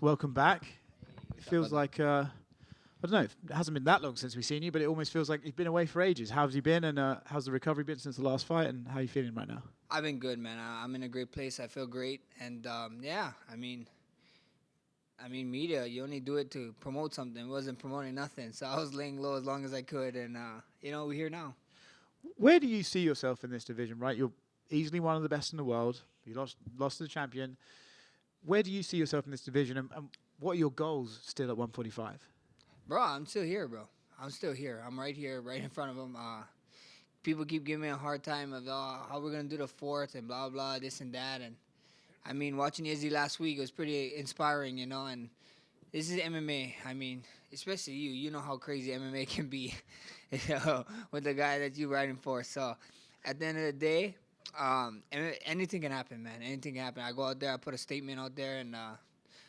welcome back. It feels like, I don't know, it hasn't been that long since we've seen you, but it almost feels like you've been away for ages. How have you been, and how's the recovery been since the last fight, and how are you feeling right now? I've been good, man. I'm in a great place. I feel great, and yeah, media. You only do it to promote something. It wasn't promoting nothing, so I was laying low as long as I could, and we're here now. Where do you see yourself in this division, right? You're easily one of the best in the world. You lost to the champion. Where do you see yourself in this division, and what are your goals still at 145? Bro, I'm still here, bro. I'm still here. I'm right here, right in front of them. People keep giving me a hard time of how we're gonna do the fourth and blah blah this and that, and watching Izzy last week was pretty inspiring, and this is MMA. Especially you. You know how crazy MMA can be, with the guy that you're riding for. So, at the end of the day, anything can happen, man. Anything can happen. I go out there, I put a statement out there, and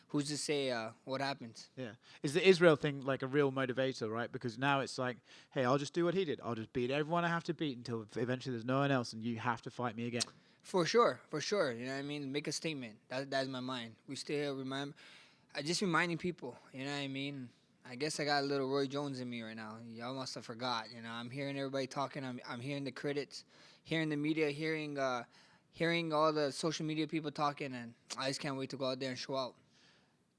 who's to say what happens? Yeah. Is the Israel thing like a real motivator, right? Because now it's like, hey, I'll just do what he did. I'll just beat everyone I have to beat until eventually there's no one else, and you have to fight me again. For sure. You know what I mean? Make a statement. That's my mind. We still remember. I just reminding people. You know what I mean? I guess I got a little Roy Jones in me right now. Y'all must have forgot. I'm hearing everybody talking. I'm hearing the critics, hearing the media, hearing all the social media people talking, and I just can't wait to go out there and show out.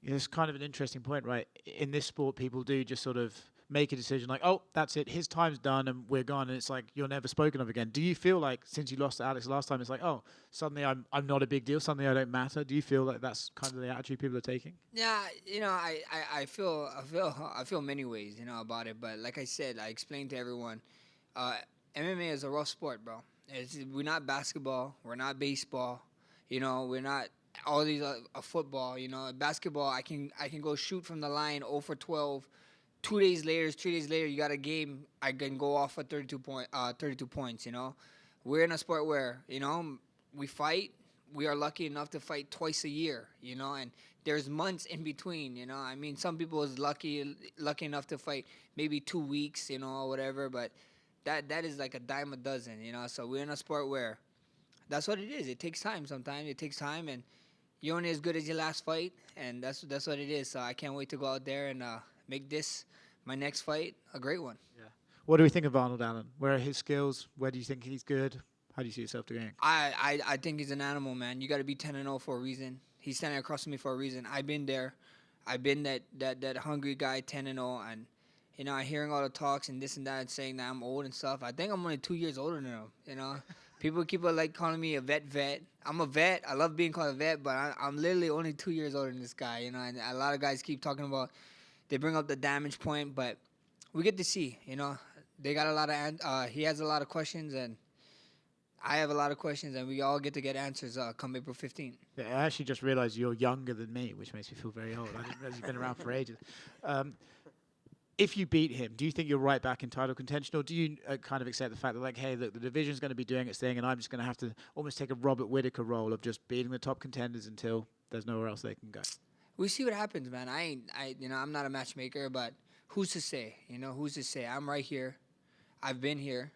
Yeah, it's kind of an interesting point, right? In this sport, people do just sort of make a decision like, oh, that's it, his time's done and we're gone, and it's like you're never spoken of again. Do you feel like since you lost to Alex last time, it's like, oh, suddenly I'm not a big deal, suddenly I don't matter? Do you feel like that's kind of the attitude people are taking? Yeah, I feel many ways, about it. But like I said, I explained to everyone, MMA is a rough sport, bro. We're not basketball, we're not baseball, we're not all these football. Basketball, I can go shoot from the line 0 for 12. 3 days later, you got a game. I can go off for 32 points. We're in a sport where we fight. We are lucky enough to fight twice a year. And there's months in between. Some people is lucky enough to fight maybe 2 weeks. Or whatever. But that is like a dime a dozen. So we're in a sport where that's what it is. It takes time. Sometimes it takes time, and you're only as good as your last fight, and that's what it is. So I can't wait to go out there and make this my next fight a great one. Yeah. What do we think of Arnold Allen? Where are his skills? Where do you think he's good? How do you see yourself doing? I think he's an animal, man. You got to be 10-0 for a reason. He's standing across from me for a reason. I've been there. I've been that hungry guy, 10-0, and I'm hearing all the talks and this and that, and saying that I'm old and stuff. I think I'm only 2 years older than him. People keep like calling me a vet. I'm a vet. I love being called a vet, but I'm literally only 2 years older than this guy. And a lot of guys keep talking about. They bring up the damage point, but we get to see. They got a lot of. He has a lot of questions, and I have a lot of questions, and we all get to get answers come April 15th. Yeah, I actually just realized you're younger than me, which makes me feel very old. I didn't realize you've been around for ages. If you beat him, do you think you're right back in title contention, or do you kind of accept the fact that, like, hey, look, the division's going to be doing its thing, and I'm just going to have to almost take a Robert Whittaker role of just beating the top contenders until there's nowhere else they can go? We see what happens, man. I'm not a matchmaker, but who's to say? Who's to say? I'm right here. I've been here,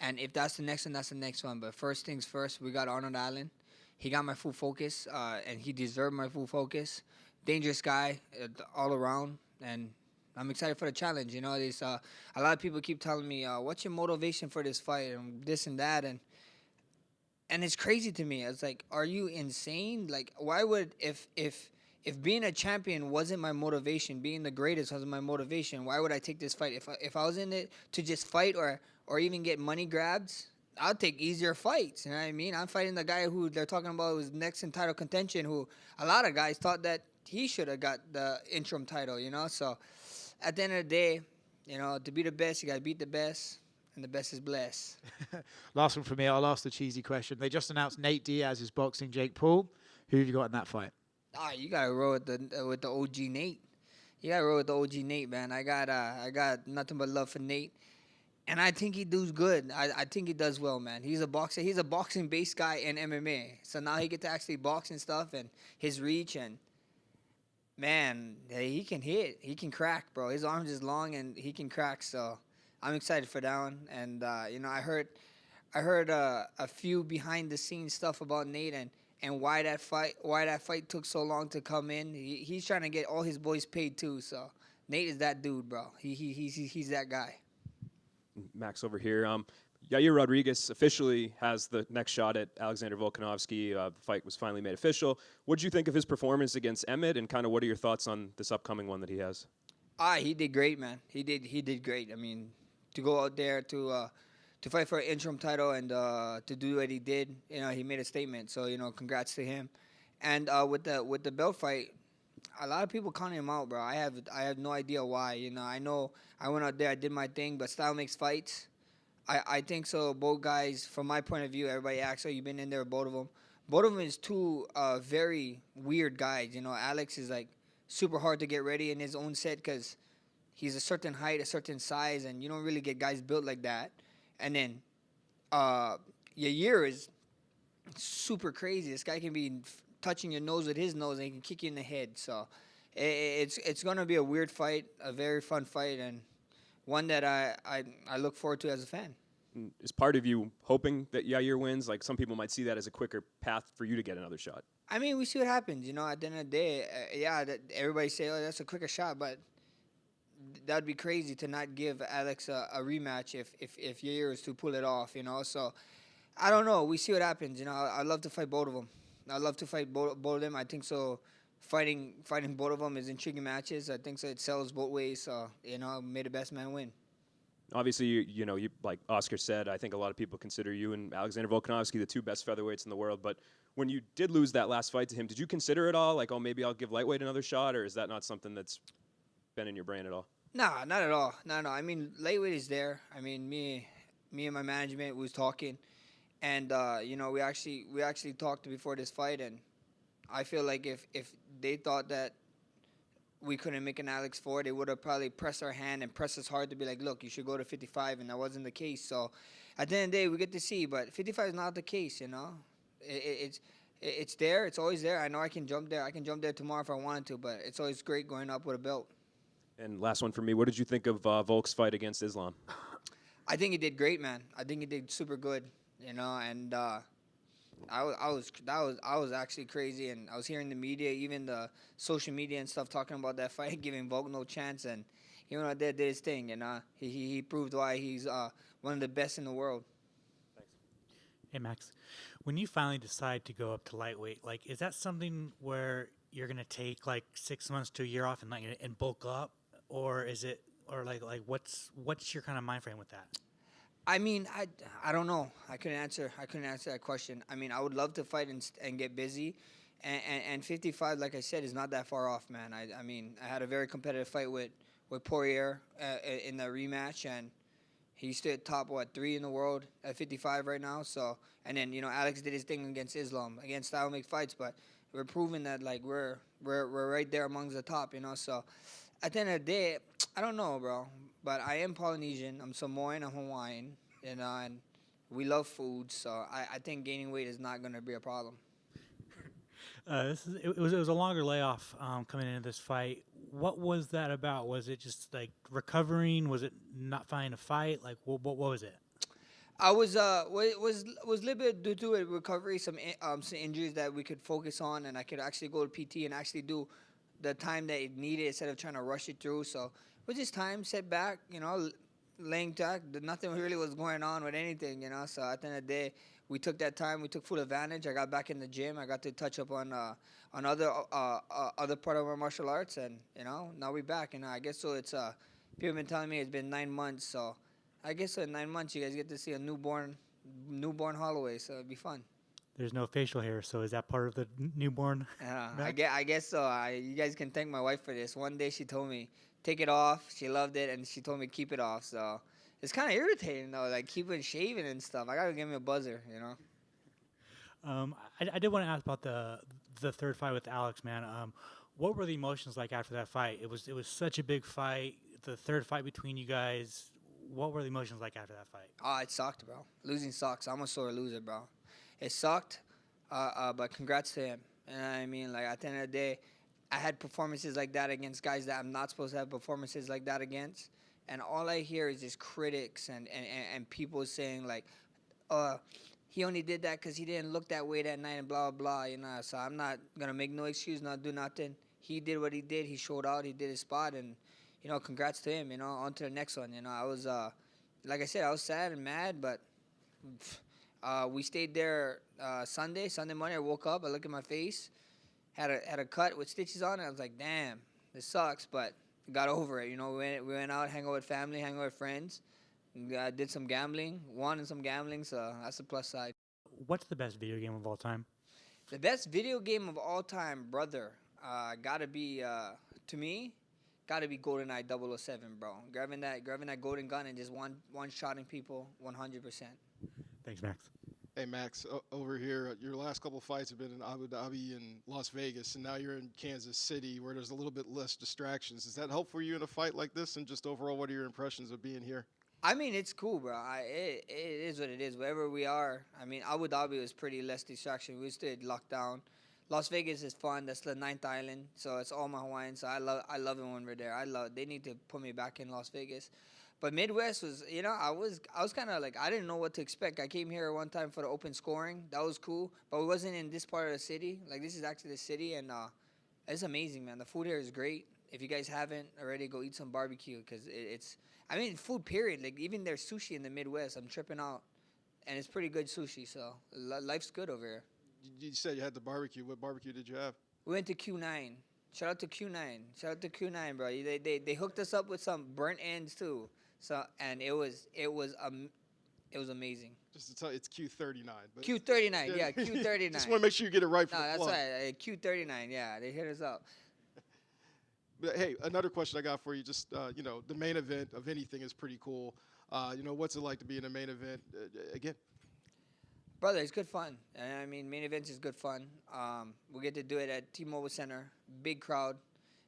and if that's the next one, that's the next one. But first things first, we got Arnold Allen. He got my full focus, and he deserved my full focus. Dangerous guy all around, and I'm excited for the challenge. There's a lot of people keep telling me, "What's your motivation for this fight?" and this and that, and it's crazy to me. It's like, are you insane? Like, why would if being a champion wasn't my motivation, being the greatest wasn't my motivation, why would I take this fight? If I was in it to just fight or even get money grabs, I'll take easier fights. You know what I mean? I'm fighting the guy who they're talking about was next in title contention, who a lot of guys thought that he should have got the interim title. So at the end of the day, to be the best, you got to beat the best, and the best is blessed. Last one from me. I'll ask the cheesy question. They just announced Nate Diaz is boxing Jake Paul. Who have you got in that fight? You gotta roll with the OG Nate. You gotta roll with the OG Nate, man. I got nothing but love for Nate, and I think he does good. I think he does well, man. He's a boxer. He's a boxing-based guy in MMA, so now he gets to actually box and stuff, and his reach and. Man, he can hit. He can crack, bro. His arms is long and he can crack. So I'm excited for that one. And I heard a few behind the scenes stuff about Nate, and and why that fight took so long to come in. He's trying to get all his boys paid too. So Nate is that dude, bro. He's that guy. Max over here. Yair Rodriguez officially has the next shot at Alexander Volkanovski. The fight was finally made official. What did you think of his performance against Emmett, and kind of what are your thoughts on this upcoming one that he has? He did great, man. He did great. I mean, to go out there to fight for an interim title and to do what he did, he made a statement. So congrats to him. And with the belt fight, a lot of people counting him out, bro. I have no idea why. I know I went out there, I did my thing, but style makes fights. I think so. Both guys, from my point of view, everybody asks, "Oh, you've been in there with both of them." Both of them is two very weird guys. Alex is like super hard to get ready in his own set because he's a certain height, a certain size, and you don't really get guys built like that. And then Yair is super crazy. This guy can be touching your nose with his nose, and he can kick you in the head. So it's going to be a weird fight, a very fun fight, and one that I look forward to as a fan. Is part of you hoping that Yair wins? Like, some people might see that as a quicker path for you to get another shot. I mean, we see what happens. At the end of the day, everybody say, "Oh, that's a quicker shot," but that would be crazy to not give Alex a rematch if Yair is to pull it off. So I don't know. We see what happens. I'd love to fight both of them. I'd love to fight both of them. I think so. Fighting both of them is intriguing matches. I think so. It sells both ways. So may the best man win. Obviously, you like Oscar said, I think a lot of people consider you and Alexander Volkanovski the two best featherweights in the world. But when you did lose that last fight to him, did you consider it all? Like, oh, maybe I'll give lightweight another shot, or is that not something that's been in your brain at all? Nah, not at all. No. I mean, lightweight is there. I mean, me and my management was talking, and we actually talked before this fight, and I feel like if they thought that we couldn't make an Alex 4, they would have probably pressed our hand and pressed us hard to be like, look, you should go to 55, and that wasn't the case. So at the end of the day, we get to see, but 55 is not the case. It's there. It's always there. I know I can jump there. I can jump there tomorrow if I wanted to, but it's always great going up with a belt. And last one for me, what did you think of Volk's fight against Islam? I think he did great, man. I think he did super good, and I was actually crazy, and I was hearing the media, even the social media and stuff, talking about that fight, giving Volk no chance, and he went out there, did his thing, and he proved why he's one of the best in the world. Thanks. Hey Max, when you finally decide to go up to lightweight, like, is that something where you're gonna take like 6 months to a year off and bulk up, or is it, or like what's your kind of mind frame with that? I mean, I don't know. I couldn't answer that question. I mean, I would love to fight and get busy, and 55, like I said, is not that far off, man. I mean, I had a very competitive fight with Poirier in the rematch, and he stood top 3 in the world at 55 right now. So, and then Alex did his thing against Islam, against style make fights, but we're proving that like we're right there amongst the top, So, at the end of the day, I don't know, bro. But I am Polynesian. I'm Samoan. I'm Hawaiian. And we love food. So I think gaining weight is not going to be a problem. It was a longer layoff coming into this fight. What was that about? Was it just like recovering? Was it not finding a fight? Like what was it? I was a little bit due to a recovery, some injuries that we could focus on, and I could actually go to PT and actually do the time that it needed instead of trying to rush it through. So it was just time, set back, laying back. Nothing really was going on with anything, So at the end of the day, we took that time. We took full advantage. I got back in the gym. I got to touch up on other part of our martial arts, and now we're back. I guess so. It's people have been telling me it's been 9 months, so I guess so in 9 months you guys get to see a newborn Holloway. So it'd be fun. There's no facial hair, so is that part of the newborn? I guess so. You guys can thank my wife for this. One day she told me, take it off. She loved it, and she told me keep it off. So it's kind of irritating, though, like keeping shaving and stuff. I got to give me a buzzer, I did want to ask about the third fight with Alex, man. What were the emotions like after that fight? It was such a big fight. The third fight between you guys. What were the emotions like after that fight? Oh, it sucked, bro. Losing sucks. I'm a sore loser, bro. It sucked, but congrats to him. And I mean, like, at the end of the day, I had performances like that against guys that I'm not supposed to have performances like that against. And all I hear is just critics and people saying, like, he only did that because he didn't look that way that night and blah, blah, blah, you know. So I'm not going to make no excuse, not do nothing. He did what he did. He showed out. He did his spot. And, you know, congrats to him, you know, on to the next one. You know, I was, like I said, I was sad and mad, but we stayed there Sunday morning. I woke up. I looked at my face, had a cut with stitches on it. I was like, damn, this sucks, but got over it. You know, we went out, hang out with family, hang out with friends. Did some gambling, won in some gambling, so that's the plus side. What's the best video game of all time? The best video game of all time, brother, gotta be, to me, gotta be GoldenEye 007, bro. Grabbing that golden gun and just one-shotting people 100%. Thanks, Max. Hey, Max, over here, your last couple fights have been in Abu Dhabi and Las Vegas, and now you're in Kansas City where there's a little bit less distractions. Does that help for you in a fight like this, and just overall, what are your impressions of being here? I mean, it's cool, bro. It is what it is. Wherever we are, I mean, Abu Dhabi was pretty less distraction. We stayed locked down. Las Vegas is fun. That's the 9th island, so it's all my Hawaiians. So I love it when we're there. They need to put me back in Las Vegas. But Midwest was, you know, I was kind of like, I didn't know what to expect. I came here one time for the open scoring. That was cool. But we wasn't in this part of the city. Like, this is actually the city, and it's amazing, man. The food here is great. If you guys haven't already, go eat some barbecue because it's, I mean, food, period. Like, even there's sushi in the Midwest. I'm tripping out. And it's pretty good sushi, so life's good over here. You said you had the barbecue. What barbecue did you have? We went to Q9. Shout out to Q9, bro. They hooked us up with some burnt ends, too. So, and it was amazing. Just to tell you, it's Q39. But Q39, yeah, Q39. Just want to make sure you get it right for No, the that's plug. right. Q39, yeah, they hit us up. But hey, another question I got for you. Just you know, the main event of anything is pretty cool. You know, what's it like to be in a main event again? Brother, it's good fun. I mean, main events is good fun. We get to do it at T-Mobile Center, big crowd,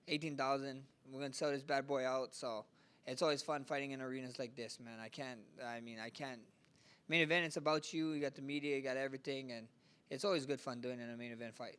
18,000. We're gonna sell this bad boy out, so it's always fun fighting in arenas like this, man. I can't. Main event, it's about you. You got the media, you got everything, and it's always good fun doing it in a main event fight.